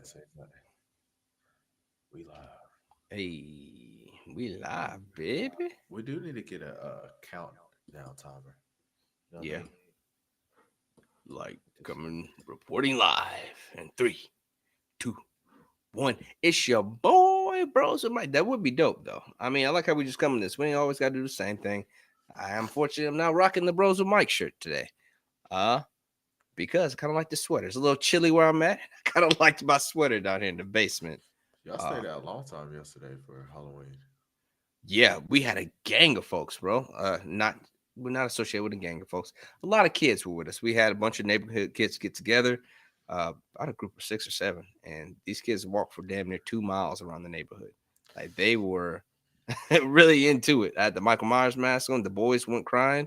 Say that. We live. Hey, we live, baby. We do need to get a countdown timer. You know what I Yeah, mean? like coming reporting live in three, two, one. It's your boy, bros. It might that would be dope though. I mean, I like how we just coming this. We ain't always gotta do the same thing. I am fortunate I'm not rocking the Bros with Mike shirt today. Uh, because I kind of like the sweater. It's a little chilly where I'm at. I kind of liked my sweater down here in the basement. Y'all Uh, stayed out a long time yesterday for Halloween. Yeah, we had a gang of folks, bro. Not we're not associated with a gang of folks. A lot of kids were with us. We had a bunch of neighborhood kids get together, about a group of 6 or 7, and these kids walked for damn near 2 miles around the neighborhood. Like they were really into it. I had the Michael Myers mask on. The boys went crying,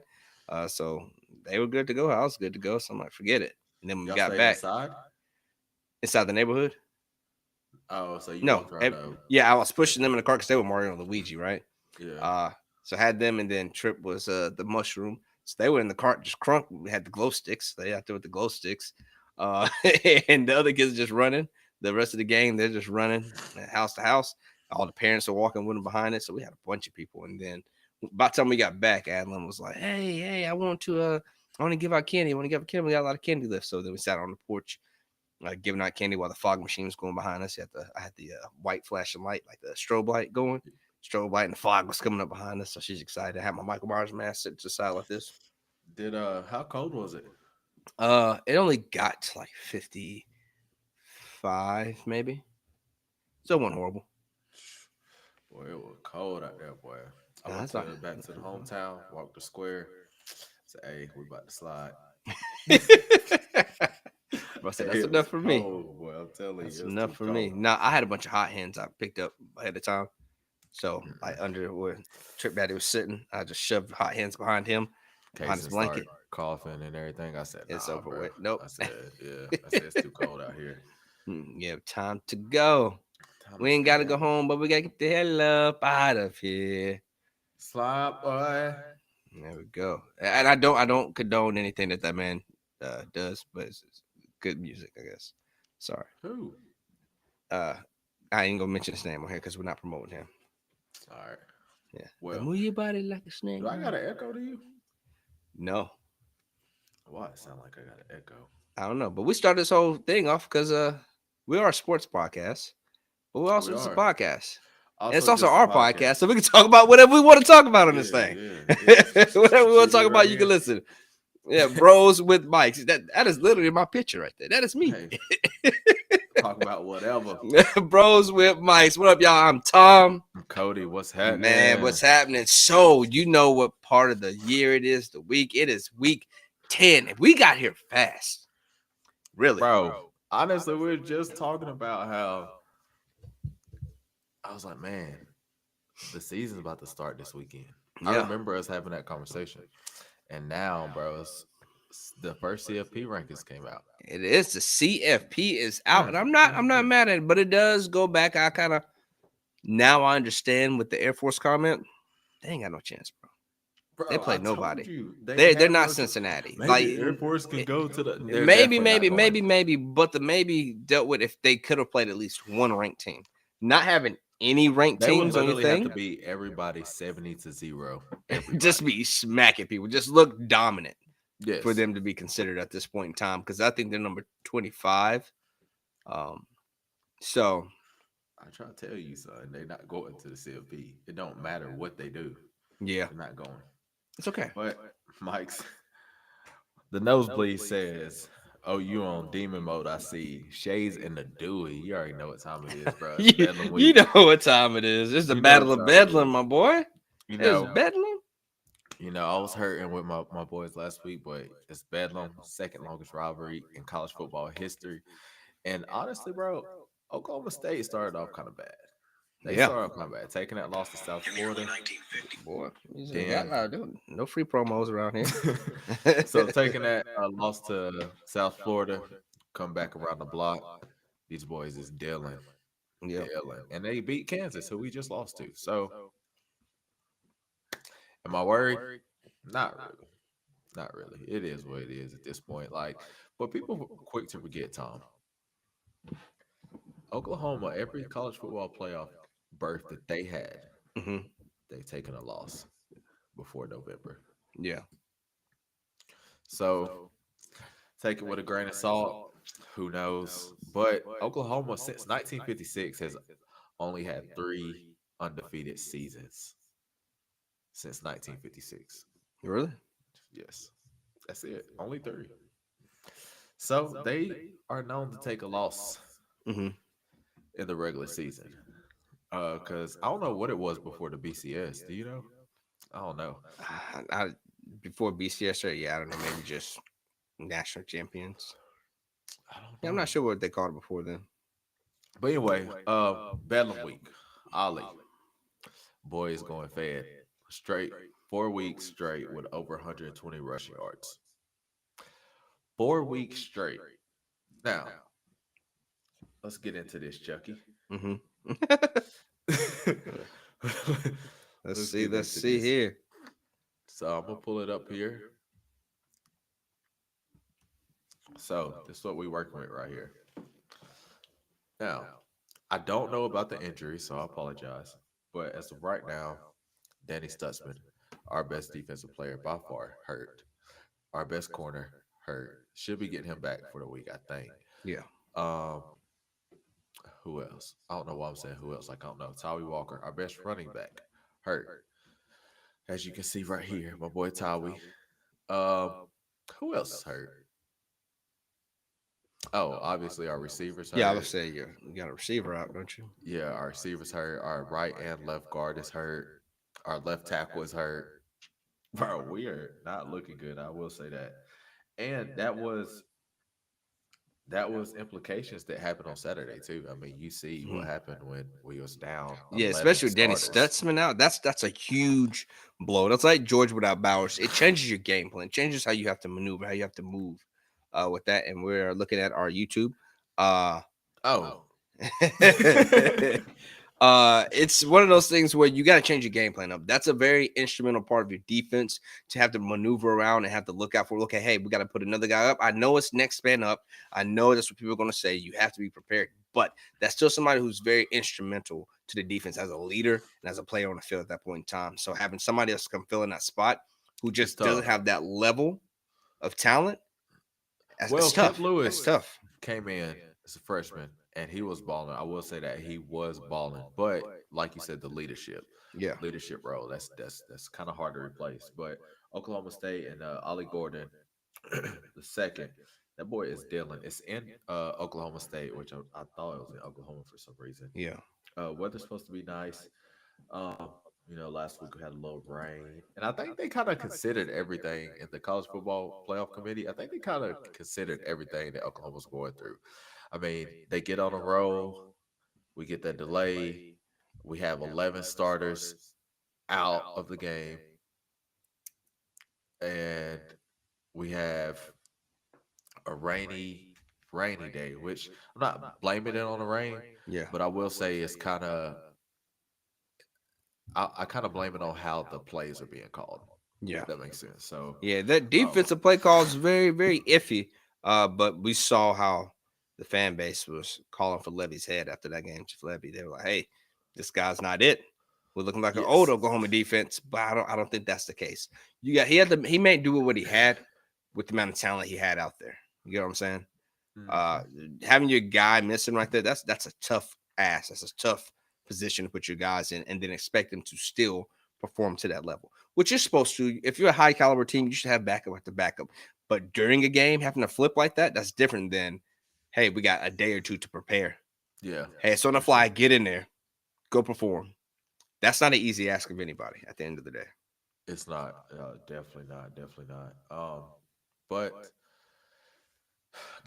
so they were good to go. I was good to go. So I'm like, forget it. And then when we Y'all got stayed back inside? inside the neighborhood, Oh, so you no, walked around the yeah, I was yeah. pushing them in the car because they were Mario and Luigi, right? Yeah. Uh, so I had them, and then Trip was the mushroom. So they were in the cart just crunk. We had the glow sticks. They out there with the glow sticks, uh, and the other kids just running. The rest of the gang, they're just running house to house. All the parents are walking with them behind it. So we had a bunch of people, and then by the time we got back, Adlin was like, "Hey, I want to give out candy. I want to give out candy. We got a lot of candy left." So then we sat on the porch, giving out candy while the fog machine was going behind us. I had the white flashing light, like the strobe light going. Strobe light and the fog was coming up behind us, so she's excited. I had my Michael Myers mask set to the side like this. Did how cold was it? It only got to like 55, maybe. So it wasn't horrible. Boy, it was cold out there, boy. I Nah, went that's not. to back to the hometown, walked the square, said, "Hey, we about to slide." Bro, I said that's It enough was for me. cold, boy. I'm telling you, That's it was enough too for me. cold. Now I had a bunch of hot hands I picked up ahead of time. So like Mm-mm. under where Trip Daddy was sitting, I just shoved hot hands behind him, behind his Casey blanket. start coughing and everything. I said, It's "Nah, over bro." with. Nope. I said, "Yeah." I said, "It's too cold out here." Yeah, time to go. Time to We ain't got to go slide. home, but we got to get the hell up out of here. Slide, boy. There we go. And I don't condone anything that man does, but it's good music, I guess. Sorry. Who? Uh, I ain't gonna mention his name on here because we're not promoting him. All right. Yeah. The Well, move your body like a do snake. I got an echo to you? No, Why it sound like I got an echo? I don't know. But we started this whole thing off because we are a sports podcast, but we're also We just a are podcast. And it's also also just a our podcast, podcast. so we can talk about whatever we want to talk about on this Yeah, thing. yeah, yeah. Whatever we want to See talk me right about, you can here. listen. Yeah, bros with mics. That is literally my picture right there. That is me. Hey, talk about whatever. Bros with mics. What up, y'all? I'm Tom. Cody, what's Man, happening, what's happening? So, you know what part of the year it is, the week. It is week 10. We got here fast. Really. bro? Honestly, we are just talking about how I was like, man, the season's about to start this weekend. I Yeah. remember us having that conversation, and now, bro, the first CFP rankings came out. It is. The CFP is out. Mm, And I'm not mm. mad at it, but it does go back. I kind of now I understand with the Air Force comment. They ain't got no chance, bro. They Bro, I played told nobody. you they They're have not no. Cincinnati. Maybe Like Air Force can go to the. They're maybe, definitely not maybe, going. maybe, maybe, but the maybe dealt with if they could have played at least one ranked team. Not having any ranked They would teams on your literally have to thing, beat everybody 70-0. just Everybody. be smacking people. Just look dominant for Yes. them to be considered at this point in time because I think they're number 25. Um, so I try to tell you, son, they're not going to the CFP. It don't matter what they do. yeah, They're not going. it's okay. But Mike's the nosebleed says, "Oh, you on demon mode? I see shades in the dewy. You already know what time it is, bro. It's you, Bedlam you week. know what time it is. It's the You know what Battle of time it Bedlam, is. my boy. You It's know, Bedlam. I was hurting with my boys last week, but it's Bedlam, second longest rivalry in college football history. And honestly, bro, Oklahoma State started off kind of bad. They Yeah. started off kind of bad, taking that loss to South Florida. Boy, you said that Then, loud, dude. No free promos around here. so taking that loss to South Florida, come back around the block. These boys is Yep. dealing, and they beat Kansas, who we just lost to. So, am I worried? Not really. Not really. It is what it is at this point. Like, but people quick to forget, Tom. Oklahoma, every college football playoff berth that they had, Hmm. they've taken a loss before November. Yeah. So take it with a grain of salt. Who knows? But Oklahoma since 1956 has only had three undefeated seasons since 1956. Really? Yes, that's it. Only three. So they are known to take a loss Hmm. in the regular season. Because I don't know what it was before the BCS. Do you know? I don't know. I, before BCS, yeah, I don't know, maybe just national champions. I don't Yeah, I'm know. not sure what they called it before then. But anyway, Bedlam Week. Ali, boy is going fed straight 4 weeks straight with over 120 rushing yards. 4 weeks straight. Now, let's get into this, Chucky. Hmm. Let's Let's see. get Let's into see this. here. So I'm gonna pull it up here. So this is what we working with right here. Now, I don't know about the injury, so I apologize. But as of right now, Danny Stutzman, our best defensive player by far, hurt. Our best corner hurt. Should be getting him back for the week, I think. Yeah. Um, who else? I don't know why I'm saying who else. Like, I don't know. Tawi Walker, our best running back, hurt. As you can see right here, my boy Tawi. Um, who else is hurt? Oh, obviously our receivers Yeah, I would hurt. say you got a receiver out, don't you? Yeah, our receivers hurt. Our right and left guard is hurt. Our left tackle is hurt. Bro, we are not looking good. I will say that. And that was implications that happened on Saturday too. I mean, you see what Mhm. happened when we was down Yeah, 11 especially with Danny starters. Stutzman out. That's a huge blow. That's like George without Bowers. It changes your game plan. It changes how you have to maneuver, how you have to move with that. And we're looking at our YouTube. Uh Oh. it's one of those things where you got to change your game plan up. That's a very instrumental part of your defense to have to maneuver around and have to look out for. Okay, hey, we got to put another guy up. I know it's next man up. I know that's what people are going to say. You have to be prepared, but that's still somebody who's very instrumental to the defense as a leader and as a player on the field at that point in time. So having somebody else come fill in that spot who It's just doesn't tough. have that level of talent, Well, it's Kip tough. That's Lewis tough. came in as a freshman and he was balling. I will say that he was balling, but like you said, the Yeah. leadership role that's kind of hard to replace. But Oklahoma State and Ollie Gordon, the second, that boy is Dylan. It's in Oklahoma State, which I thought it was in Oklahoma for some reason. Yeah. Weather's supposed to be nice. Last week we had a little rain, and I think they kind of considered everything in the college football playoff committee. I think they kind of considered everything that Oklahoma's going through. I mean, they get on a roll, we get that delay, we have 11 starters out of the game, and we have a rainy day, which I'm not blaming it on the rain, Yeah. but I will say it's kind of I kind of blame it on how the plays are being called, Yeah. if that makes sense. So, Yeah, that um, defensive play call is very, very iffy. But we saw how the fan base was calling for Levy's head after that game. Chief Levy, they were like, "Hey, this guy's not it. We're looking like an old yes, Oklahoma defense." But I don't think that's the case. He may do what he had with the amount of talent he had out there. You get what I'm saying? Uh, mhm. Having your guy missing right there, that's a tough ass. That's a tough position to put your guys in, and then expect them to still perform to that level, which you're supposed to. If you're a high caliber team, you should have backup after backup. But during a game, having to flip like that, that's different than, hey, we got a day or two to prepare. Yeah, Hey, it's on the for fly. sure. Get in there, go perform. That's not an easy ask of anybody at the end of the day. It's not, definitely not, definitely not. But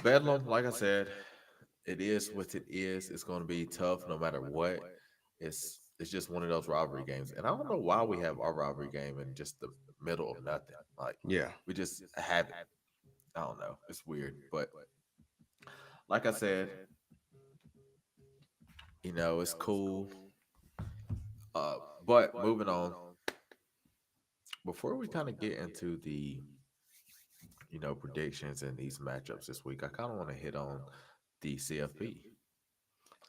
Bedlam, like I said, it is what it is. It's going to be tough no matter what. It's just one of those rivalry games, and I don't know why we have our rivalry game in just the middle of nothing. Like Yeah. we just have it. I don't know. It's weird, but like I said, it's cool. Uh, but moving on, before we kind of get into the predictions and these matchups this week, I kind of want to hit on the CFP.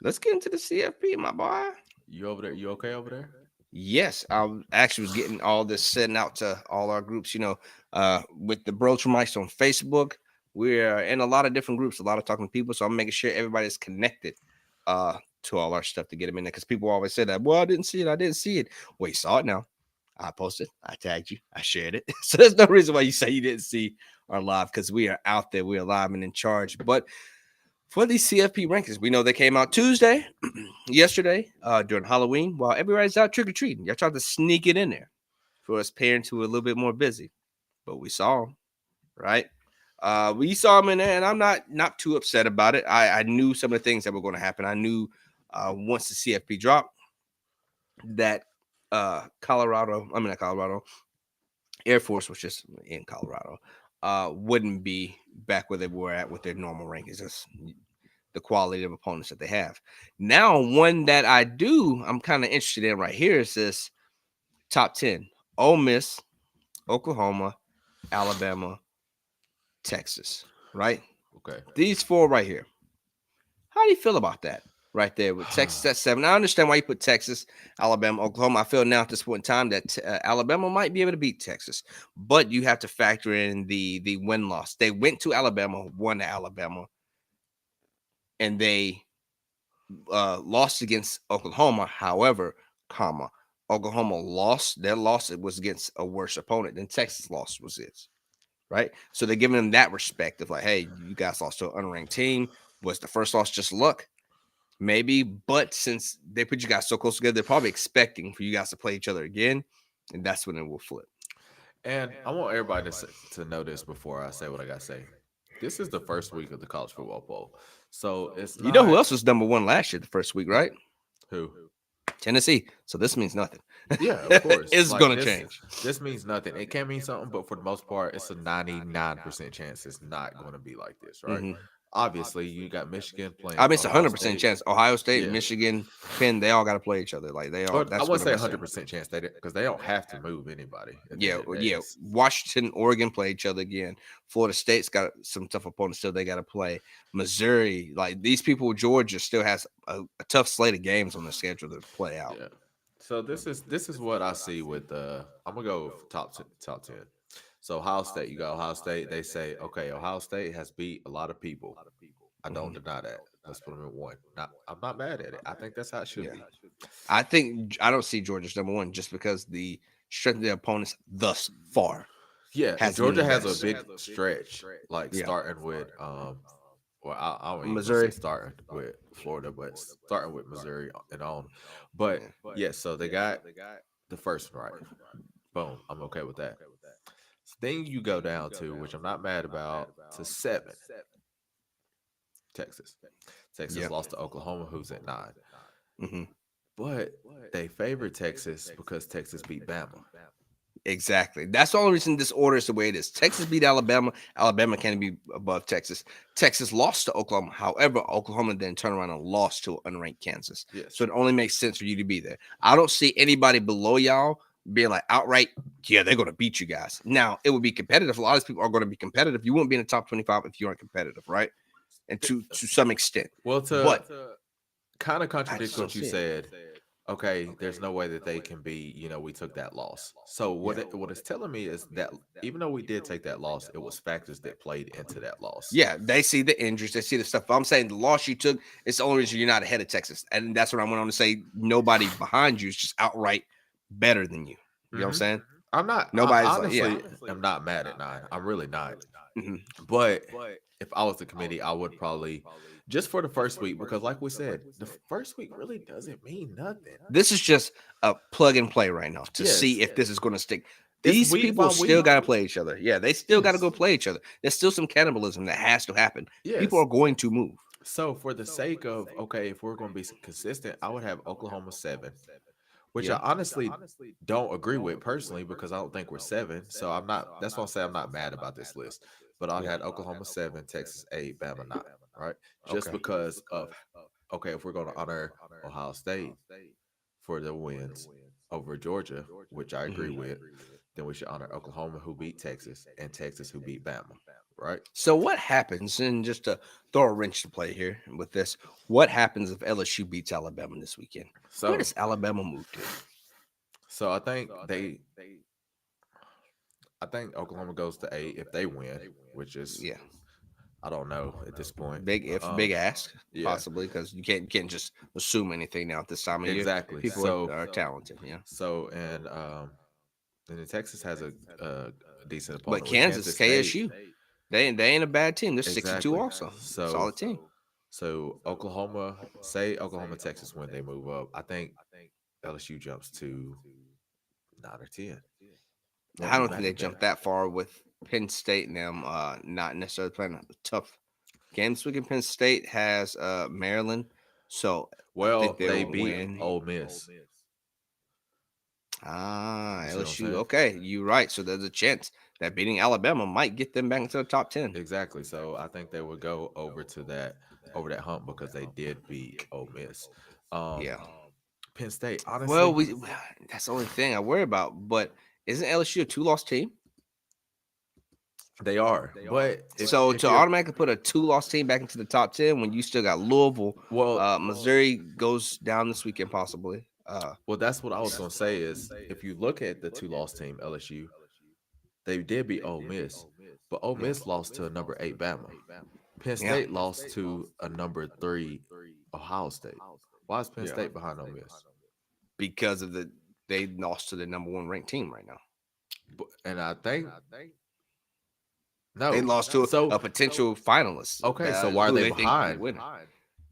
Let's get into the CFP, my boy. You over there? You okay over there? Yes, I actually was getting all this sent out to all our groups. With the Bro Mics on Facebook, we're in a lot of different groups, a lot of talking people. So I'm making sure everybody's connected to all our stuff to get them in there. Because people always say that, well, I didn't see it. I didn't see it. Well, you saw it now. I posted, I tagged you, I shared it. So there's no reason why you say you didn't see our live because we are out there, we are live and in charge. But for these CFP rankings, we know they came out Tuesday, yesterday, during Halloween, while everybody's out trick or treating. Y'all tried to sneak it in there for us parents who were a little bit more busy, but we saw them, right? We saw them in there, and I'm not too upset about it. I knew some of the things that were going to happen. I knew once the CFP dropped that not Colorado, Air Force was just in Colorado, wouldn't be back where they were at with their normal rankings. That's the quality of opponents that they have. Now, one that I'm kind of interested in right here is this top 10. Ole Miss, Oklahoma, Alabama, Texas, right? Okay. These four right here. How do you feel about that? Right there with Texas at 7. I understand why you put Texas, Alabama, Oklahoma. I feel now at this point in time that Alabama might be able to beat Texas, but you have to factor in the win loss. They went to Alabama, won to Alabama, and they lost against Oklahoma. However, Oklahoma lost. Their loss it was against a worse opponent than Texas loss was its. Right, so they're giving them that respect of like, hey, you guys lost to an unranked team. Was the first loss just luck? Maybe, but since they put you guys so close together, they're probably expecting for you guys to play each other again, and that's when it will flip. And I want everybody to know this before I say what I got to say. This is the first week of the college football bowl. So it's You know who not else was number one last year, the first week, right? who. Tennessee. So this means nothing. Yeah, of course. It's Like gonna change. this means nothing. It can mean something, but for the most part, it's a 99% chance it's not going to be like this, right? Mhm. Obviously, you got Michigan playing I mean, it's Ohio 100% State. chance. Ohio State, Yeah. Michigan, Penn, they all got to play each other. Like they all. Or I That's wouldn't what say I'm saying. 100% chance they because they don't have to move anybody at the Yeah, end of the day. yeah. Washington, Oregon play each other again. Florida State's got some tough opponents still they got to play. Missouri, like these people, Georgia still has a tough slate of games on the schedule to play out. Yeah. So this is what I see with I'm gonna go with top 10. So Ohio State, you got Ohio State. They say okay, Ohio State has beat a lot of people. I don't Mhm. deny that. Let's put them in one. I'm not mad at it. I think that's how it should Yeah, be. I don't see Georgia's number one just because the strength of their opponents thus far Yeah, and hasn't been Georgia the has a best. big stretch, like Yeah, starting with well, I don't even gonna say Missouri. starting with Florida, but starting with Missouri and on. But Yeah. yeah, so they got the first one right. Boom, I'm okay with that. Then you go down to, which I'm not mad about, to 7, Texas. Texas Yep. lost to Oklahoma, who's at 9. Hmm. But they favor Texas because Texas beat Bama. Exactly. That's the only reason this order is the way it is. Texas beat Alabama. Alabama can't be above Texas. Texas lost to Oklahoma. However, Oklahoma then turned around and lost to unranked Kansas. Yes. So it only makes sense for you to be there. I don't see anybody below y'all being like outright, yeah, they're going to beat you guys. Now, it would be competitive. A lot of people are going to be competitive. You wouldn't be in the top 25 if you aren't competitive, right? And to some extent. Well, But kind of I contradict just don't what you see it. said, okay, there's no way that they can be, we took that loss. So Yeah. what it's telling me is that even though we did take that loss, it was factors that played into that loss. Yeah, they see the injuries, they see the stuff. But I'm saying the loss you took, it's the only reason you're not ahead of Texas. And that's what I went on to say. Nobody behind you is just outright better than you. You know what I'm Mhm. saying? I Nobody's like, yeah. honestly am not mad at 9. I'm really not. Mhm. But if I was the committee, I would probably just for the first week, because like we said, the first week really doesn't mean nothing. This is just a plug and play right now to Yes. see if this is going to stick. It's These week people by still week. got to play each other. Yeah, they still got to Yes. go play each other. There's still some cannibalism that has to happen. Yes. People are going to move. So for the sake of okay, if we're going to be consistent, I would have Oklahoma 7, which I Yeah. honestly don't agree with personally because I don't think we're 7. So I'm not. That's why I say I'm not mad about this list. But I Yeah. had Oklahoma 7, Texas 8, Bama 9. Right, just Okay. because of okay, if we're going to honor Ohio State for the wins over Georgia, which I agree Mhm. with, then we should honor Oklahoma who beat Texas and Texas who beat Bama. right? So what happens, and just to throw a wrench to play here with this, what happens if LSU beats Alabama this weekend? Where So, does Alabama move to? so I think Oklahoma goes to 8 if they win, which is Yeah, I don't know at this point. big ask Yeah, possibly because you can't just assume anything now at this time of year. exactly. People are talented, yeah. So and then Texas has a decent But opponent with Kansas, Kansas State. KSU, they ain't a bad team. They're 6-2 Exactly. also, So solid team. so Oklahoma, say Oklahoma, Texas when they move up. I think LSU jumps to 9 or 10. Won't I be don't think back they to back. jumped that far with Penn State and them not necessarily playing a tough game this weekend. Penn State has Maryland, so I Well, think they they will beat win. Ole Miss. You see what I'm LSU. saying? Okay, you're right. So there's a chance that beating Alabama might get them back into the top 10. Exactly. So I think they would go over that hump because they did beat Ole Miss. Um, Yeah. Penn State, Well, honestly, that's the only thing I worry about. But isn't LSU a 2-loss team? they are. But So if to you're automatically put a 2-loss team back into the top 10 when you still got Louisville, Missouri goes down this weekend possibly. well, that's what I was gonna say is if you look at the two-loss team LSU, they did beat Ole Miss, but Ole Yeah. Miss lost to a number 8 Bama. Penn Yeah. State lost to a number 3 Ohio State. Why is Penn Yeah. State behind Ole Miss? Because of they lost to the number 1 ranked team right now. And I think They no. lost to So a potential finalist. okay, so why are who they think could be behind? winning.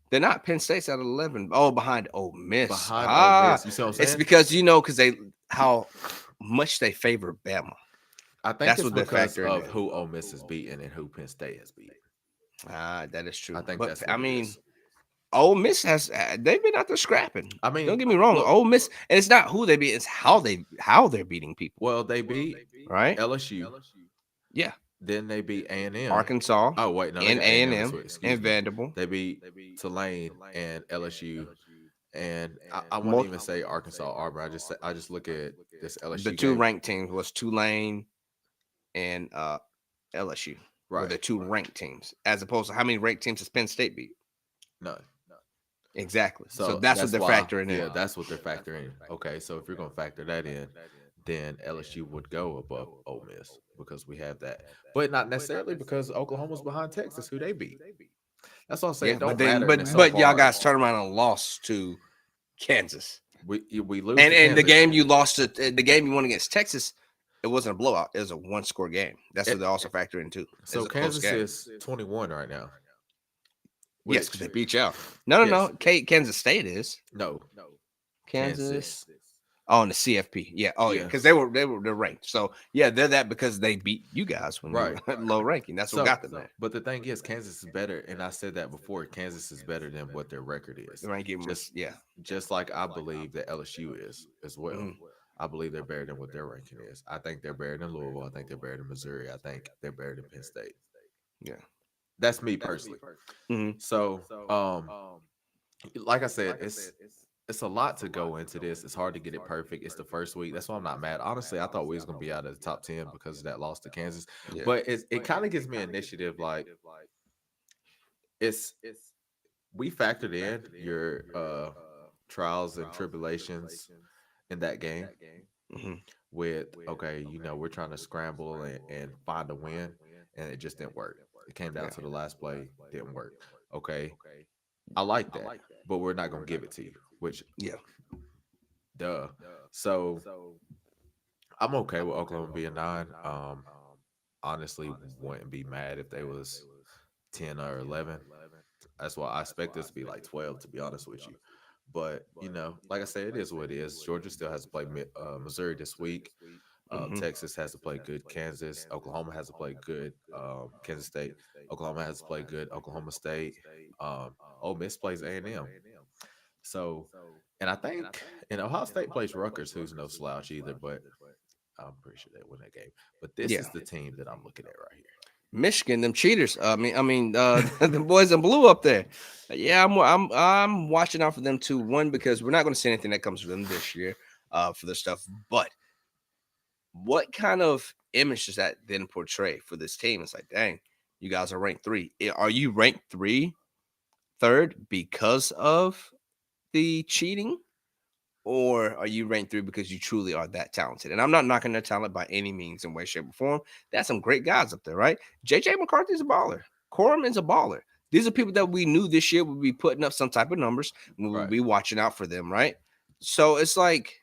They're not. Penn State's at 11. Oh, behind Ole Miss. Behind Ole Miss. You see what I'm saying? It's because because they how much they favor Bama. I think That's it's what they're because factoring of in. who Ole Miss has beaten and who Penn State has beaten. That is true. I think But that's what I it mean, is. Ole Miss has they've been out there scrapping. I mean, Don't get me wrong. look, Ole Miss, and it's not who they beat; it's how they're beating people. well, they beat Right? LSU, Yeah. then they beat A&M. Arkansas Oh wait, no, they and got A&M this A&M week. Excuse and me. Vanderbilt. They beat Tulane and LSU, and I wouldn't Mul- even say Arkansas, Auburn. I just look at this LSU The two game. ranked teams was Tulane and LSU. Were Right. the two ranked teams, as opposed to how many ranked teams does Penn State beat? No. Exactly. So So that's what they're why, factoring in. yeah, that's what they're factoring in. Okay, so if you're gonna factor that in, then LSU would go above Ole Miss because we have that, but not necessarily because Oklahoma's behind Texas, who they beat. That's what I'm saying. Yeah, It don't but then, matter. and it's so but y'all hard. guys turn around and lost to Kansas, We lose and to the Kansas. game you lost to the game you won against Texas, it wasn't a blowout. It was a 1-score game. That's what they also factor in too. So It's a close Kansas game. is 21 right now. Yes, because they beat you out. No. Yes. Kansas State is No, Kansas. Oh, and the CFP. Yeah. Oh, yeah. Yeah. Because they're ranked. So yeah, they're that because they beat you guys when Right. you were low ranking. That's what got them there. But the thing is, Kansas is better, and I said that before. Kansas is better than what their record is. The ranking was Just yeah. just like I believe that LSU is as well. Mhm. I believe they're better than what their ranking is. I think they're better than Louisville. I think they're better than Missouri. I think they're better than Penn State. Yeah. That's me personally. Mhm. So, like I said, it's a lot to go into this. It's hard to get it perfect. It's the first week. That's why I'm not mad. Honestly, I thought we was gonna be out of the top 10 because of that loss to Kansas. Yeah. But it kind of gives me initiative. Like it's we factored in your trials and tribulations in that game Mhm. with okay, we're trying to scramble and find a win, and it just didn't work. It came down Yeah. to the last play, didn't work. Okay, I like that, but we're not gonna give it to you. Which Yeah. duh. So I'm okay with Oklahoma being 9. Honestly, wouldn't be mad if they was 10 or 11. That's why I expect this to be like 12, to be honest with you. But like I said, it is what it is. Georgia still has to play Missouri this week. Mhm. Texas has to play good Kansas. Oklahoma has to play good Kansas State. Oklahoma has to play good Oklahoma State. Ole Miss plays A&M. So, and I think, and Ohio State plays Rutgers, who's no slouch either, but I'm pretty sure they win that game. But this Yeah. is the team that I'm looking at right here. Michigan, them cheaters. The boys in blue up there. Yeah, I'm watching out for them too. One, because we're not going to see anything that comes from them this year for this stuff. But what kind of image does that then portray for this team? It's like, dang, You guys are ranked 3. Are you ranked third because of the cheating? Or are you ranked 3 because you truly are that talented? And I'm not knocking their talent by any means in way, shape, or form. That's some great guys up there, right? JJ McCarthy's a baller. Corum is a baller. These are people that we knew this year would be putting up some type of numbers. And we would Right. be watching out for them, right? So it's like,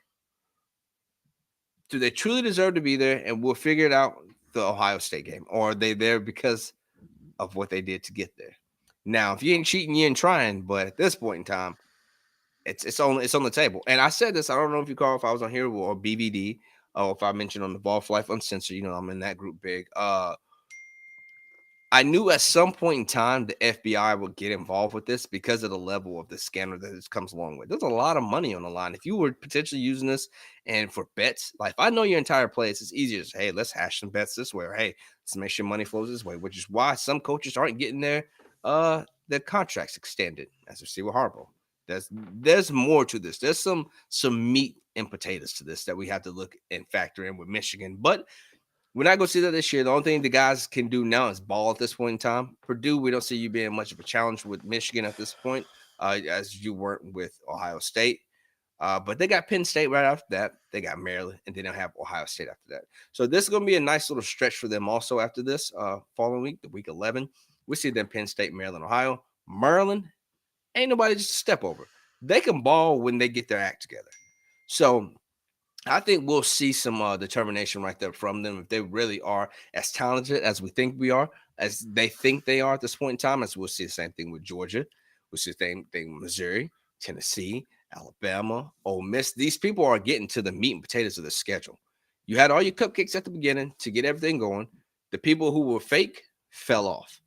do they truly deserve to be there? And we'll figure it out the Ohio State game. Or are they there because of what they did to get there? Now, if you ain't cheating, you ain't trying. But at this point in time, it's on the table. And I said this. I don't know if you call if I was on here or BVD, or if I mentioned on the Ball for Life Uncensored. You know, I'm in that group big. I knew at some point in time the FBI would get involved with this because of the level of the scandal that this comes along with. There's a lot of money on the line. If you were potentially using this and for bets, like if I know your entire place, it's easier to say, hey, let's hash some bets this way, or hey, let's make sure money flows this way, which is why some coaches aren't getting their contracts extended, as we see with Harbaugh. There's more to this. There's some meat and potatoes to this that we have to look and factor in with Michigan. But we're not going to see that this year. The only thing the guys can do now is ball at this point in time. Purdue, we don't see you being much of a challenge with Michigan at this point, as you weren't with Ohio State. But they got Penn State right after that. They got Maryland, and then they'll have Ohio State after that. So this is going to be a nice little stretch for them also after this following week, the week 11. We see them Penn State, Maryland, Ohio. Maryland, ain't nobody just a step over. They can ball when they get their act together. So I think we'll see some determination right there from them if they really are as talented as we think we are, as they think they are at this point in time. As we'll see the same thing with Georgia, we'll see the same thing with Missouri, Tennessee, Alabama, Ole Miss. These people are getting to the meat and potatoes of the schedule. You had all your cupcakes at the beginning to get everything going. The people who were fake fell off.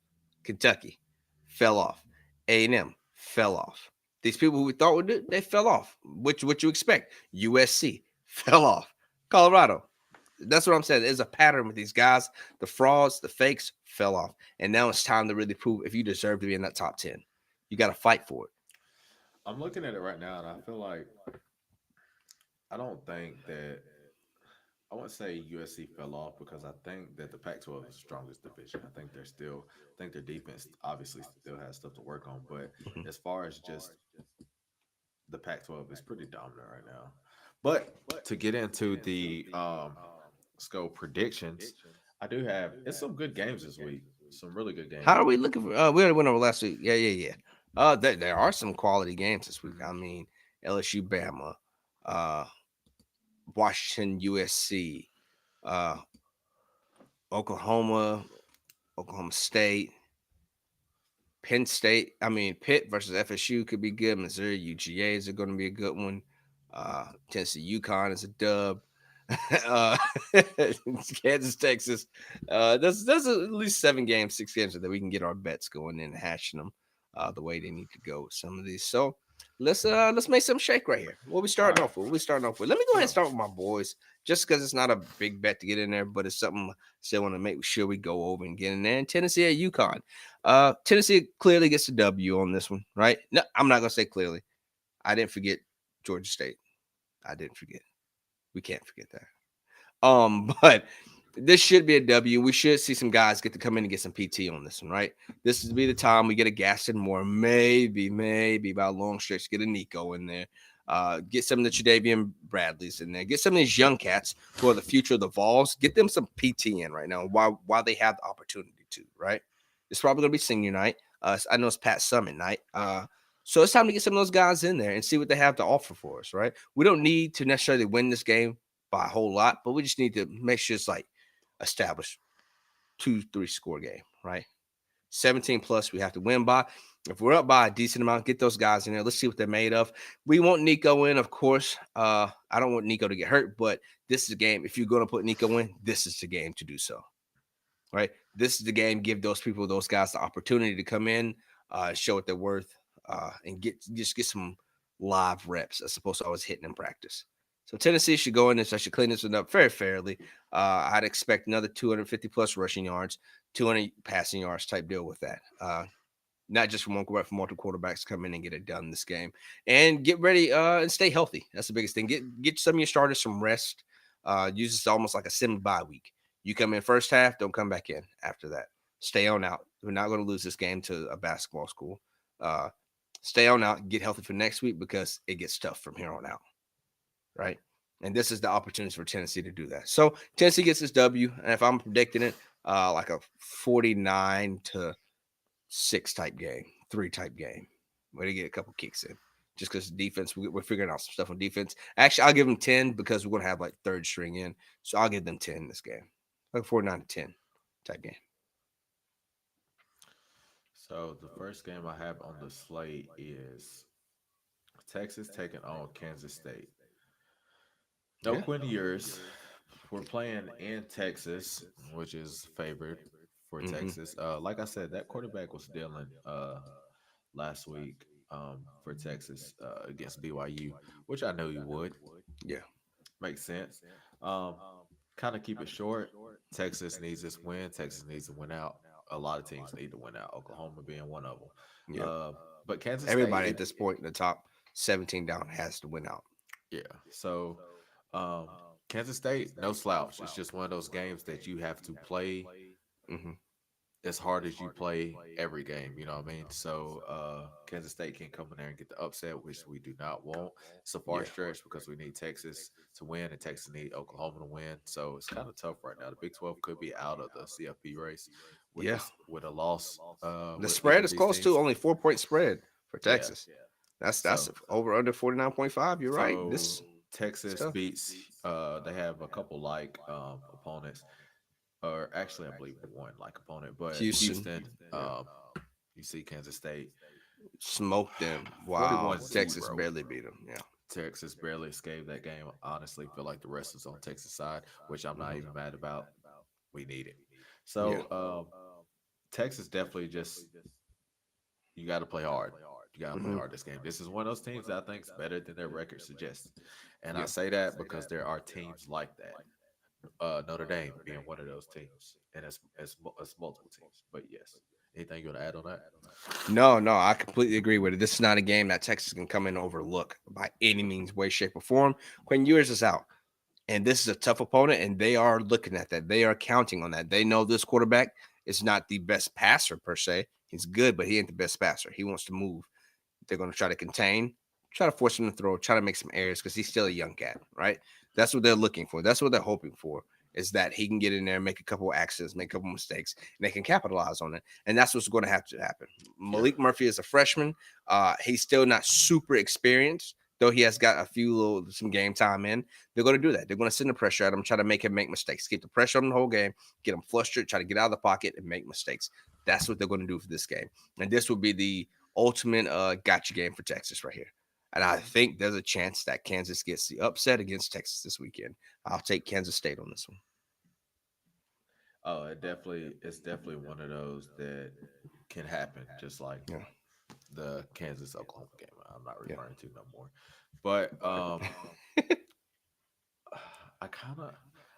Kentucky fell off. A&M fell off. These people who we thought would do, they fell off. What you expect? USC fell off. Colorado. That's what I'm saying. There's a pattern with these guys. The frauds, the fakes fell off. And now it's time to really prove if you deserve to be in that top 10. You got to fight for it. I'm looking at it right now, and I feel like I don't think that I wouldn't say USC fell off because I think that the Pac-12 is the strongest division. I think I think their defense obviously still has stuff to work on. But Mhm. as far as just the Pac-12 is pretty dominant right now. But to get into the scope predictions, I do have it's some good games this week. Some really good games. How are we looking for? We already went over last week. Yeah. There are some quality games this week. I mean, LSU, Bama, uh, Washington, USC, uh, Oklahoma, Oklahoma State, Penn State. I mean, Pitt versus FSU could be good. Missouri, UGA is going to be a good one. Tennessee, UConn is a dub. uh, Kansas, Texas. There's at least 7 games, 6 games that we can get our bets going and hashing them the way they need to go with some of these. So let's make some shake right here. What we starting off with? What we starting off with? Let me go ahead and start with my boys, just because it's not a big bet to get in there, but it's something I still want to make sure we go over and get in there. And Tennessee at UConn. Tennessee clearly gets the W on this one, right? No, I'm not gonna say clearly. I didn't forget Georgia State. I didn't forget. We can't forget that. But this should be a W. We should see some guys get to come in and get some PT on this one, right? This would be the time we get a Gaston Moore, maybe by a long stretch, get a Nico in there. Get some of the Tre'Davian Bradleys in there. Get some of these young cats who are the future of the Vols. Get them some PT in right now while they have the opportunity to, right? It's probably going to be senior night. I know it's Pat Summit night. So it's time to get some of those guys in there and see what they have to offer for us, right? We don't need to necessarily win this game by a whole lot, but we just need to make sure it's like established 2-3 score game, right? 17 plus we have to win by. If we're up by a decent amount, get those guys in there. Let's see what they're made of. We want Nico in, of course. I don't want Nico to get hurt, but this is a game. If you're going to put Nico in, this is the game to do so, right? This is the game. Give those guys the opportunity to come in, show what they're worth, and get some live reps as opposed to always hitting in practice. So Tennessee should go in and should clean this one up very fairly. I'd expect another 250 plus rushing yards, 200 passing yards type deal with that. Not just from one quarterback, from multiple quarterbacks come in and get it done this game. And get ready and stay healthy. That's the biggest thing. Get some of your starters some rest. Use this almost like a semi-bye week. You come in first half, don't come back in after that. Stay on out. We're not going to lose this game to a basketball school. Uh, Stay on out, get healthy for next week because it gets tough from here on out, right? And this is the opportunity for Tennessee to do that. So Tennessee gets this W, and if I'm predicting it, like a 49-6 type game, 3 type game, where they get a couple kicks in. Just because defense, we're figuring out some stuff on defense. Actually, I'll give them 10 because we're going to have like third string in. So I'll give them 10 in this game. Like 49-10 type game. So the first game I have on the slate is Texas taking on Kansas State. No Yeah. Quinn Ewers. We're playing in Texas, which is favored for Hmm. Texas. Like I said, that quarterback was dealing last week for Texas against BYU, which I knew he would. Yeah. Makes sense. Um, Kind of keep it short. Texas needs this win. Texas needs to win out. A lot of teams need to win out. Oklahoma being one of them. Yeah. But Kansas State, Everybody at this point in the top 17 down has to win out. yeah. So um, Kansas State, no slouch. It's just one of those games that you have to play Hmm. as hard as you play every game. You know what I mean? So Kansas State can come in there and get the upset, which we do not want. It's a far Yeah. stretch because we need Texas to win and Texas need Oklahoma to win. So it's kind of tough right now. The Big 12 could be out of the CFP race with Yeah. this with a loss The with each spread of is these close to teams. only 4 point spread for Yeah. Texas. That's So over under 49.5. You're right. so This Texas stuff. beats they have a couple like opponents, or actually I believe one like opponent, but Houston. Houston, Yeah. you see Kansas State Smoked them. Wow. 41-0. Texas barely beat them. Yeah. Texas barely escaped that game. Honestly, feel like the rest is on Texas side, which I'm not Hmm. even mad about. We need it. Yeah. So Texas definitely just you got to play hard. You got to play Hmm. hard this game. This is one of those teams that I think is better than their record suggests, and I Yeah. say that because there are teams like that. Notre Dame being one of those teams, and it's multiple teams. But yes, anything you want to add on that? No, no, I completely agree with it. This is not a game that Texas can come in and overlook by any means, way, shape, or form. Quinn Ewers is out. And this is a tough opponent, and they are looking at that. They are counting on that. They know this quarterback is not the best passer per se. He's good, but he ain't the best passer. He wants to move. They're going to try to contain, try to force him to throw, try to make some errors because he's still a young cat, right? That's what they're looking for. That's what they're hoping for is that he can get in there, make a couple accidents, make a couple mistakes, and they can capitalize on it. And that's what's going to have to happen. Yeah, Malik Murphy is a freshman. He's still not super experienced, though he has got a few little some game time in. They're going to do that. They're going to send the pressure at him, try to make him make mistakes, keep the pressure on the whole game, get him flustered, try to get out of the pocket and make mistakes. That's what they're going to do for this game. And this will be the ultimate gotcha game for Texas right here. And I think there's a chance that Kansas gets the upset against Texas this weekend. I'll take Kansas State on this one. oh, it's definitely one of those that can happen, just like Yeah. the Kansas Oklahoma game. I'm not Yeah. referring to no more, but I kind of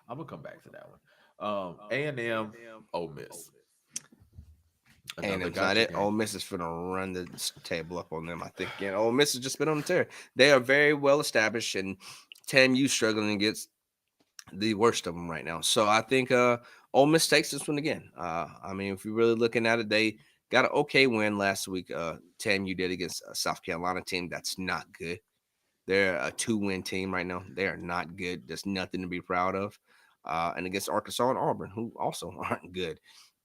I'm gonna come back to that one. A&M, Ole Miss, And another it's not gotcha it. Ole game. Miss is finna run the table up on them. I think again. Ole Miss has just been on the tear. They are very well established, and TAMU struggling against the worst of them right now. So I think Ole Miss takes this one again. I mean, if you're really looking at it, they got an okay win last week. TAMU did against a South Carolina team that's not good. They're a 2-win team right now. They are not good. There's nothing to be proud of. And against Arkansas and Auburn, who also aren't good.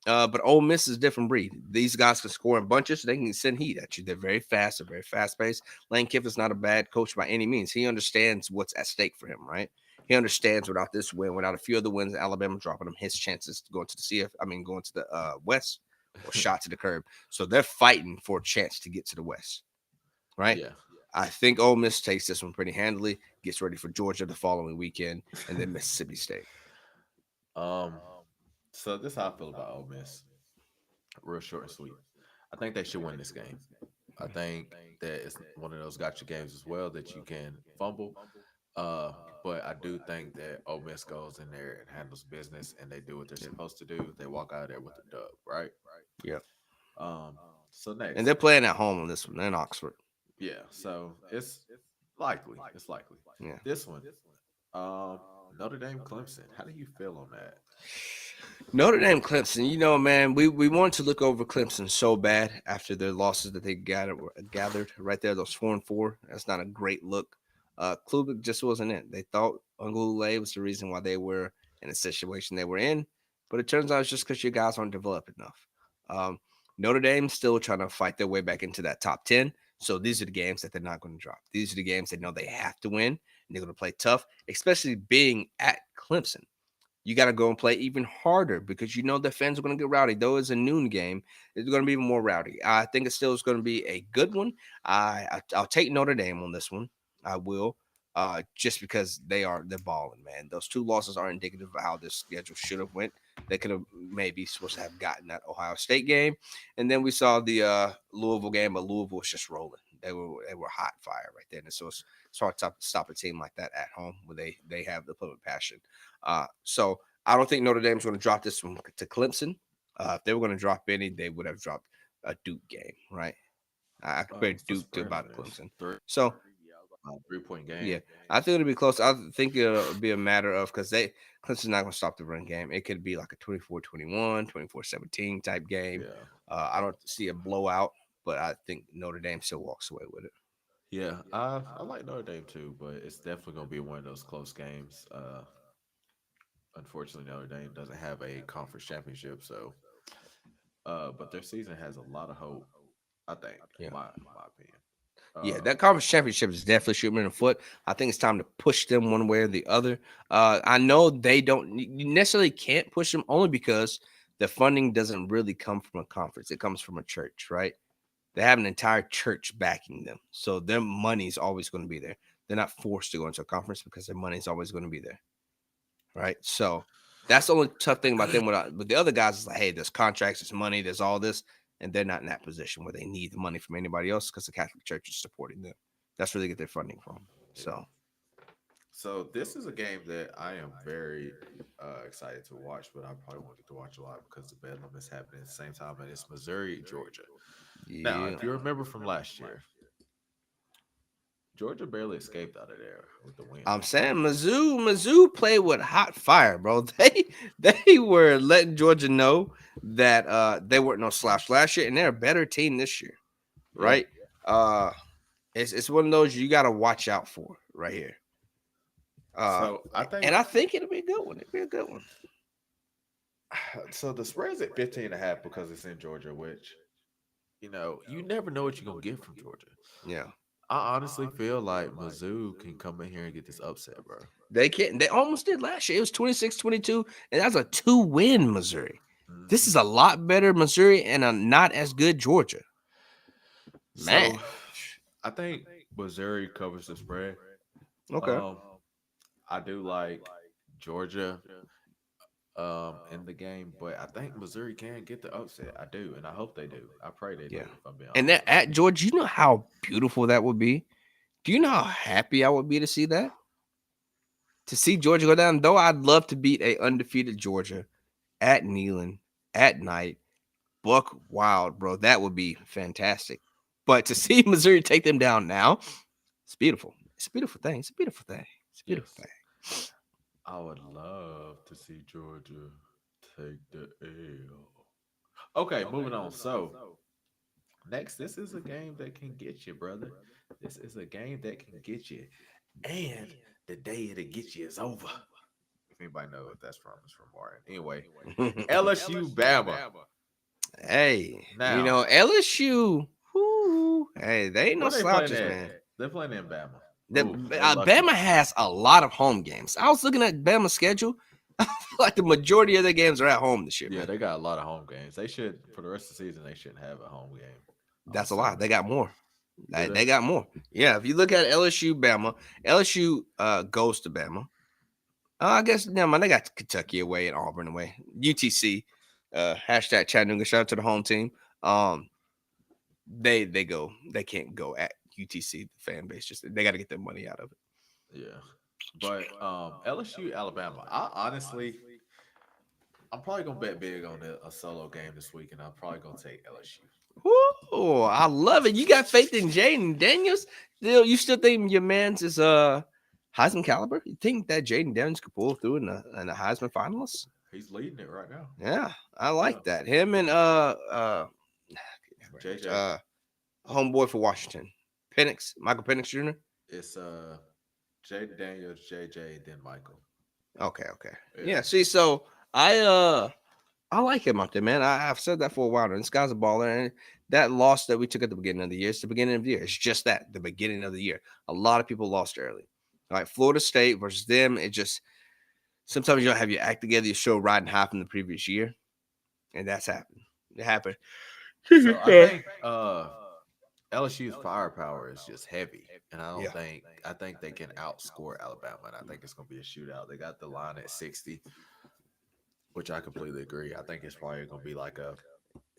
But Ole Miss is a different breed. These guys can score in bunches. They can send heat at you. They're very fast. They're very fast paced. Lane Kiffin's not a bad coach by any means. He understands what's at stake for him, right? He understands without this win, without a few other wins, Alabama dropping him, his chances to go to the going to the West or shot to the curb. So they're fighting for a chance to get to the West, right? Yeah. I think Ole Miss takes this one pretty handily, gets ready for Georgia the following weekend, and then Mississippi State. Um. So this is how I feel about Ole Miss. Real short and sweet. I think they should win this game. I think that it's one of those gotcha games as well that you can fumble. Uh, but I do think that Ole Miss goes in there and handles business, and they do what they're Yeah. supposed to do. They walk out of there with a dub, right? Yeah. Um. So And next, they're playing at home on this one. They're in Oxford. yeah. So it's likely. It's likely. Yeah. This one, Notre Dame, Clemson. How do you feel on that? Notre Dame, Clemson. You know, man, we wanted to look over Clemson so bad after their losses that they gathered right there. Those 4-4. That's not a great look. Klubnik just wasn't it. They thought Ungulule was the reason why they were in the situation they were in, but it turns out it's just because your guys aren't developed enough. Um, Notre Dame still trying to fight their way back into that top 10. So these are the games that they're not going to drop. These are the games they know they have to win, and they're going to play tough, especially being at Clemson. You got to go and play even harder because you know the fans are going to get rowdy. Though it's a noon game, it's going to be even more rowdy. I think it still is going to be a good one. I'll take Notre Dame on this one. I will, just because they're balling, man. Those two losses are indicative of how this schedule should have went. They could have maybe supposed to have gotten that Ohio State game, and then we saw the Louisville game, but Louisville was just rolling. They were hot fire right there, and so it's hard to stop a team like that at home where they have the put passion. So I don't think Notre Dame's going to drop this one to Clemson. If they were going to drop any, they would have dropped a Duke game, right? I compare Duke to about Clemson. So 3-point game. yeah, I think it'll be close. I think it'll be a matter of because Clemson's not going to stop the run game. It could be like a 24-21, 24-17 type game. Yeah. I don't see a blowout, but I think Notre Dame still walks away with it. Yeah, I like Notre Dame too, but it's definitely gonna be one of those close games. Unfortunately, Notre Dame doesn't have a conference championship, so but their season has a lot of hope. I think, Yeah. my opinion. Yeah, that conference championship is definitely shooting in the foot. I think it's time to push them one way or the other. I know they don't you necessarily can't push them only because the funding doesn't really come from a conference. It comes from a church, right? They have an entire church backing them. So their money is always going to be there. They're not forced to go into a conference because their money is always going to be there. Right. So that's the only tough thing about them. With the other guys, is like, hey, there's contracts, there's money, there's all this. And they're not in that position where they need the money from anybody else because the Catholic Church is supporting them. That's where they get their funding from. So this is a game that I am very excited to watch, but I probably won't get to watch a lot because the Bedlam is happening at the same time, and it's Missouri, Georgia. Now, Yeah. if you remember from last year, Georgia barely escaped out of there with the win. I'm saying Mizzou played with hot fire, bro. They were letting Georgia know that they weren't no slouch last year, and they're a better team this year, right? It's one of those you got to watch out for right here. So I think it'll be a good one. It'll be a good one. So the spread's at 15.5 because it's in Georgia, which you never know what you're gonna get from Georgia. Yeah. I honestly feel like Mizzou can come in here and get this upset, bro. They can't. They almost did last year. It was 26-22, and that's a 2-win Missouri. This is a lot better Missouri and a not as good Georgia. Man. So, I think Missouri covers the spread. Okay. I do like Georgia in the game, but I think Missouri can get the upset. I do, and I hope they do. I pray they do. Yeah. If I'm being And honest. that at Georgia, you know how beautiful that would be? Do you know how happy I would be to see that? To see Georgia go down, though I'd love to beat a undefeated Georgia at Neyland at night. Buck wild, bro. That would be fantastic. But to see Missouri take them down now, it's beautiful. It's a beautiful thing. It's a beautiful thing. It's a beautiful thing. I would love to see Georgia take the L. Okay, moving on. So next, this is a game that can get you, brother. This is a game that can get you, and the day it'll get you is over. If anybody knows what that's from, it's from Martin. Anyway, LSU Bama. Hey, Now- you know, LSU, hey, they ain't no Where they playing slouches, at? man. They're playing in Bama. The, Ooh, they lucky. Bama has a lot of home games. I was looking at Bama's schedule. I feel like the majority of their games are at home this year. Yeah, Man. they got a lot of home games. They should, for the rest of the season, they shouldn't have a home game. That's a lot. They got more. Do They got more. Yeah, if you look at LSU, Bama, LSU goes to Bama. I guess never mind. They got Kentucky away and Auburn away. UTC, hashtag Chattanooga. Shout out to the home team. They go. They can't go at UTC. The fan base just they got to get their money out of it. Yeah. But LSU, Alabama. I'm probably gonna bet big on a solo game this week, and I'm probably gonna take LSU. Oh, I love it. You got faith in Jaden Daniels. You still think your man's is Heisman caliber? You think that Jaden Daniels could pull through in the Heisman finalists? He's leading it right now. Yeah, I Yeah. like that. Him and JJ. uh homeboy for Washington, Michael Penix Jr. It's Jaden Daniels, JJ, then Michael. Okay. Yeah. Yeah, see, so I like him out there, man. I've said that for a while now. This guy's a baller, and that loss that we took at the beginning of the year, it's the beginning of the year. It's just that, the beginning of the year. A lot of people lost early. All right, Florida State versus them. It just sometimes you don't have your act together. You show riding high from the previous year, and that's happened. It happened. So I think LSU's firepower is just heavy, and Yeah. I think they can outscore Alabama, and I think it's gonna be a shootout. They got the line at 60, which I completely agree. I think it's probably gonna be like a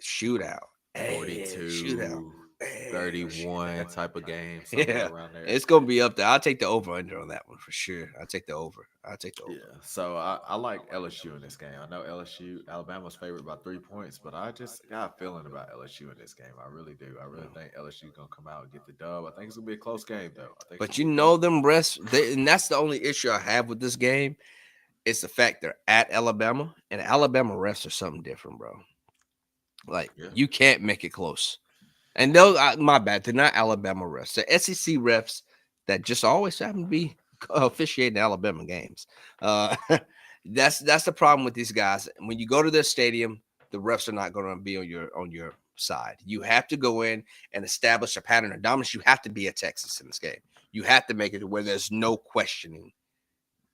Shootout. Hey, shootout. 42, Hey, 31 shootout. type of game, somewhere Yeah, around there. it's gonna be up there. I'll take the over under on that one for sure. I'll take the over. I'll take the over. Yeah, so I like LSU in this game. I know LSU, Alabama's favored by 3 points, but I just got a feeling about LSU in this game. I really do. I really think LSU's gonna come out and get the dub. I think it's gonna be a close game, though. I think. But you know them refs, and that's the only issue I have with this game. It's the fact they're at Alabama, and Alabama refs are something different, bro. Like Yeah. you can't make it close. And those, my bad, they're not Alabama refs. They're SEC refs that just always happen to be officiating Alabama games. That's the problem with these guys. When you go to their stadium, the refs are not going to be on your side. You have to go in and establish a pattern of dominance. You have to be a Texas in this game. You have to make it to where there's no questioning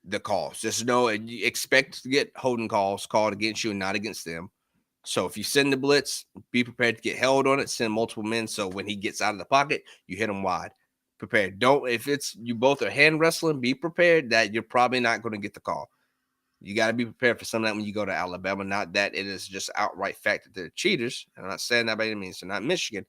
the calls. There's no you expect to get holding calls called against you and not against them. So if you send the blitz, be prepared to get held on it. Send multiple men. So when he gets out of the pocket, you hit him wide. Prepared. Don't if it's you both are hand wrestling, be prepared that you're probably not going to get the call. You got to be prepared for some of that when you go to Alabama. Not that it is just outright fact that they're cheaters. I'm not saying that by any means. They're not Michigan,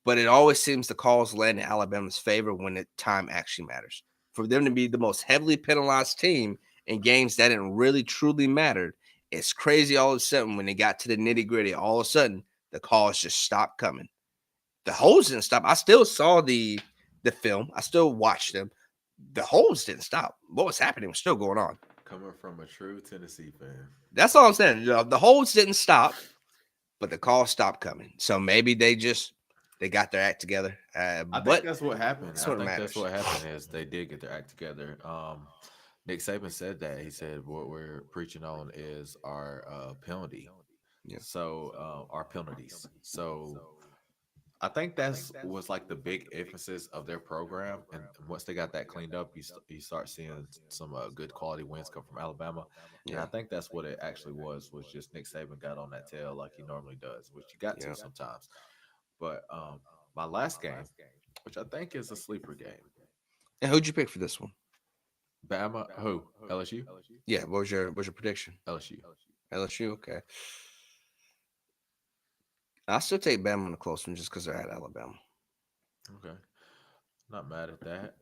but it always seems the calls land in Alabama's favor when the time actually matters. For them to be the most heavily penalized team in games that didn't really truly matter, it's crazy all of a sudden when they got to the nitty gritty. All of a sudden, the calls just stopped coming. The holds didn't stop. I still saw the film. I still watched them. The holds didn't stop. What was happening was still going on. Coming from a true Tennessee fan. That's all I'm saying. The holds didn't stop, but the calls stopped coming. So maybe they got their act together. I But think that's what happened. that's I what think matters. that's what happened is they did get their act together. Nick Saban said that. He said what we're preaching on is our penalty. Yeah. So our penalties. So I think that's was like the big emphasis of their program. And once they got that cleaned up, you start seeing some good quality wins come from Alabama. And I Yeah. think that's what it actually was just Nick Saban got on that tail like he normally does, which you got Yeah. to sometimes. But my last game, which I think is a sleeper game, And who'd you pick for this one? Bama, who? LSU? Yeah. What was your prediction? LSU. LSU. Okay. I'll still take Bama in the close one just because they're at Alabama. Okay. Not mad at that.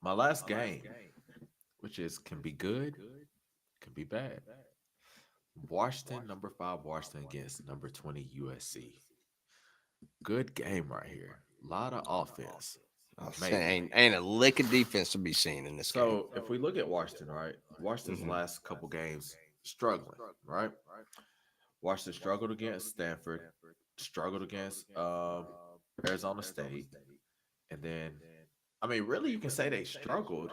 My last game, which is can be good, can be bad. Washington, number 5, Washington against number 20, USC. Good game right here. A lot of offense. I was Maybe. saying, ain't a lick of defense to be seen in this game. So if we look at Washington, right? Washington's Mhm. last couple games struggling, right? Washington struggled against Stanford, struggled against Arizona State, and then I mean, really, you can say they struggled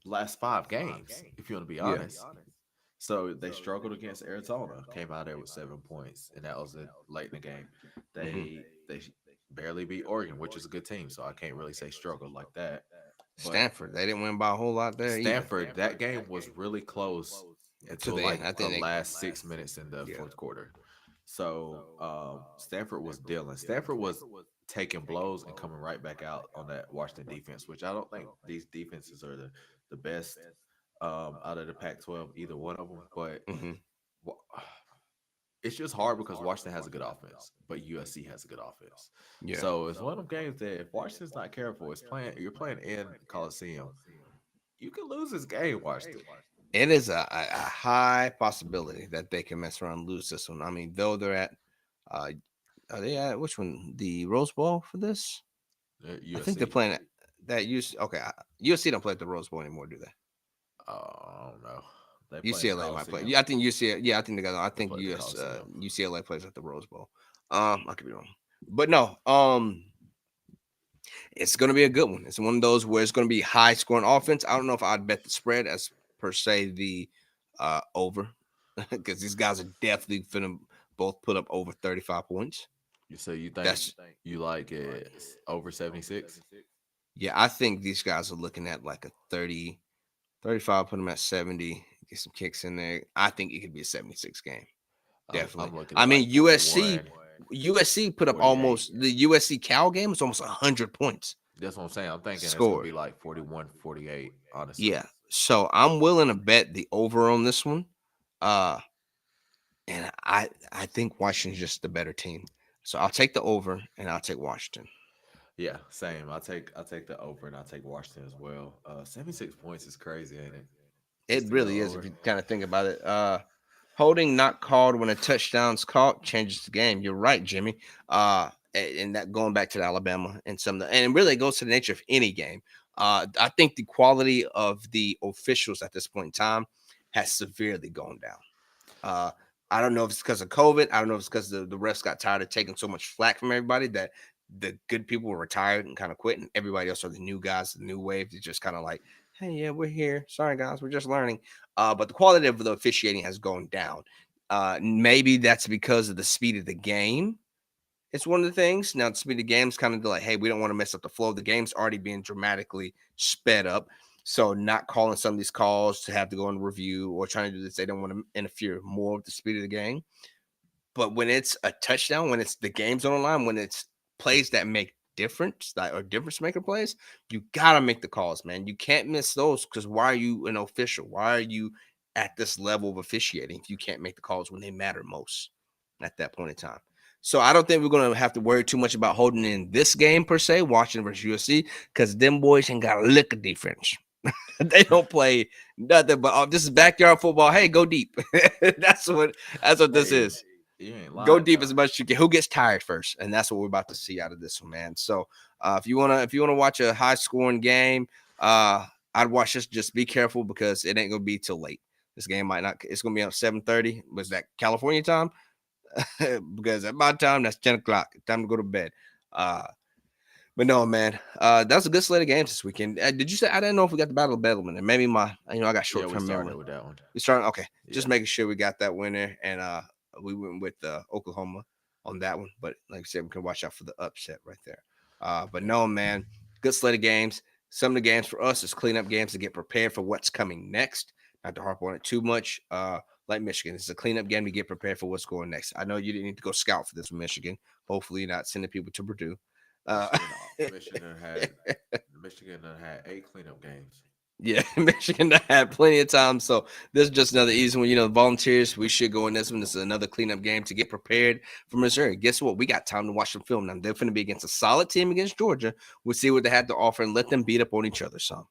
last 5 games if you want to be Yeah. honest. So they struggled against Arizona, came out there with 7 points, and that was late in the game. They barely beat Oregon, which is a good team, so I can't really say struggled like that. But Stanford, they didn't win by a whole lot there. Stanford, that game was really close until the like end. I the think they- last 6 minutes in the Yeah. fourth quarter. So Stanford was dealing. Stanford was taking blows and coming right back out on that Washington defense, which I don't think these defenses are the best out of the Pac-12, either one of them. But Mhm. wa- it's just hard because Washington has a good offense, but USC has a good offense. Yeah. So it's one of them games that if Washington's not careful, you're playing in Coliseum, you can lose this game, Washington. It is a high possibility that they can mess around and lose this one. I mean, though they're at, are they at which one? The Rose Bowl for this? I think they're USC. playing that USC. Okay, USC don't play at the Rose Bowl anymore, do they? I don't know. They play in the UCLA might play. Coliseum. Yeah, I think UCLA. Yeah, I think they got. I They think play in the Coliseum. UCLA plays at the Rose Bowl. I could be wrong, but no. It's going to be a good one. It's one of those where it's going to be high scoring offense. I don't know if I'd bet the spread as per se the over because these guys are definitely finna both put up over 35 points. So you think That's you like it over 76? yeah, I think these guys are looking at like a 30, 35, put them at 70, get some kicks in there. I think it could be a 76 game. Definitely. I'm looking I at mean, like USC put up 48. almost the USC Cal game was almost 100 points That's what I'm saying. I'm thinking it's gonna scored. be like 41, 48, honestly. Yeah. So I'm willing to bet the over on this one. Uh and I think Washington's just the better team. So I'll take the over and I'll take Washington. Yeah, same. I take the over and I take Washington as well. 76 points is crazy, ain't it? It Just to really go is if over. you kind of think about it. Holding not called when a touchdown's caught changes the game. You're right, Jimmy. And that going back to the Alabama and some of the, and it really goes to the nature of any game. I think the quality of the officials at this point in time has severely gone down. I don't know if it's because of COVID. I don't know if it's because the refs got tired of taking so much flack from everybody that the good people were retired and kind of quit, and everybody else are the new guys, the new wave. They're just kind of like, hey, yeah, we're here. Sorry, guys, we're just learning. But the quality of the officiating has gone down. Maybe that's because of the speed of the game. It's one of the things. Now, the speed of the game is kind of like, hey, we don't want to mess up the flow. The game's already being dramatically sped up. So not calling some of these calls to have to go and review or trying to do this, they don't want to interfere more with the speed of the game. But when it's a touchdown, when it's the game's on the line, when it's plays that make difference, that or difference maker plays, you gotta make the calls, man. You can't miss those because why are you an official? Why are you at this level of officiating if you can't make the calls when they matter most at that point in time? So I don't think we're gonna have to worry too much about holding in this game per se, Washington versus USC, because them boys ain't got a lick of defense. They don't play nothing but this is backyard football. Hey, go deep. that's what this Hey, is. you ain't Go lying. deep Though. as much as you can. Who gets tired first? And that's what we're about to see out of this one, man. So if you wanna watch a high scoring game, I'd watch this. Just be careful because it ain't gonna be till late. This game might not. It's gonna be on 7:30. Was that California time? Because at my time, that's 10 o'clock. Time to go to bed. But no, man, that was a good slate of games this weekend. Did you say I didn't know if we got the Battle of Bedlam and maybe I got short Yeah, we term started memory. with that one. We started okay, just Yeah. making sure we got that winner, and we went with Oklahoma on that one. But like I said, we can watch out for the upset right there. But no, man, good slate of games. Some of the games for us is cleanup games to get prepared for what's coming next. Not to harp on it too much. Like Michigan, it's a cleanup game to get prepared for what's going next. I know you didn't need to go scout for this with Michigan. Hopefully, you're not sending people to Purdue. Michigan had 8 cleanup games. Yeah, Michigan had plenty of time. So this is just another easy one. Volunteers, we should go in this one. This is another cleanup game to get prepared for Missouri. Guess what? We got time to watch some film now. They're going to be against a solid team against Georgia. We'll see what they have to offer and let them beat up on each other some.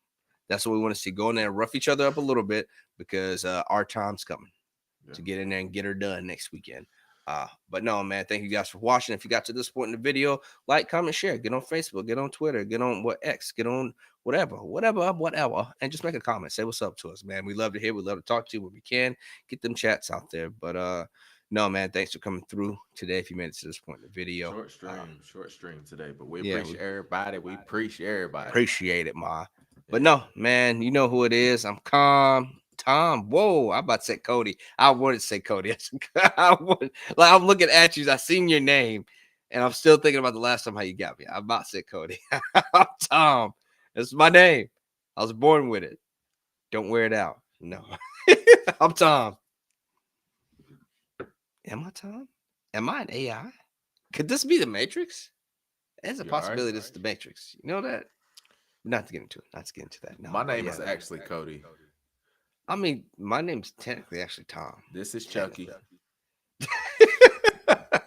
That's what we want to see. Go in there and rough each other up a little bit because our time's coming to get in there and get her done next weekend. But no, man, thank you guys for watching. If you got to this point in the video, like, comment, share, get on Facebook, get on Twitter, get on X, get on whatever, and just make a comment. Say what's up to us, man. We love to hear. We love to talk to you when we can. Get them chats out there. But no, man, thanks for coming through today. If you made it to this point in the video, Short stream today, but we appreciate everybody. We appreciate everybody. Appreciate it, Ma. But no, man, you know who it is. I'm calm. Tom, whoa, I'm about to say Cody. I wanted to say Cody. I'm looking at you. I seen your name, and I'm still thinking about the last time how you got me. I'm about to say Cody. I'm Tom. That's my name. I was born with it. Don't wear it out. No. I'm Tom. Am I Tom? Am I an AI? Could this be the Matrix? There's a possibility this is the Matrix. You know that? Not to get into that. No, my name is actually Cody. I mean, my name's technically actually Tom. This is Chucky.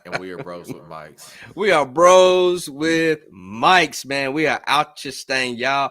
And we are bros with mics. We are bros with mics, man. We are out just staying, y'all.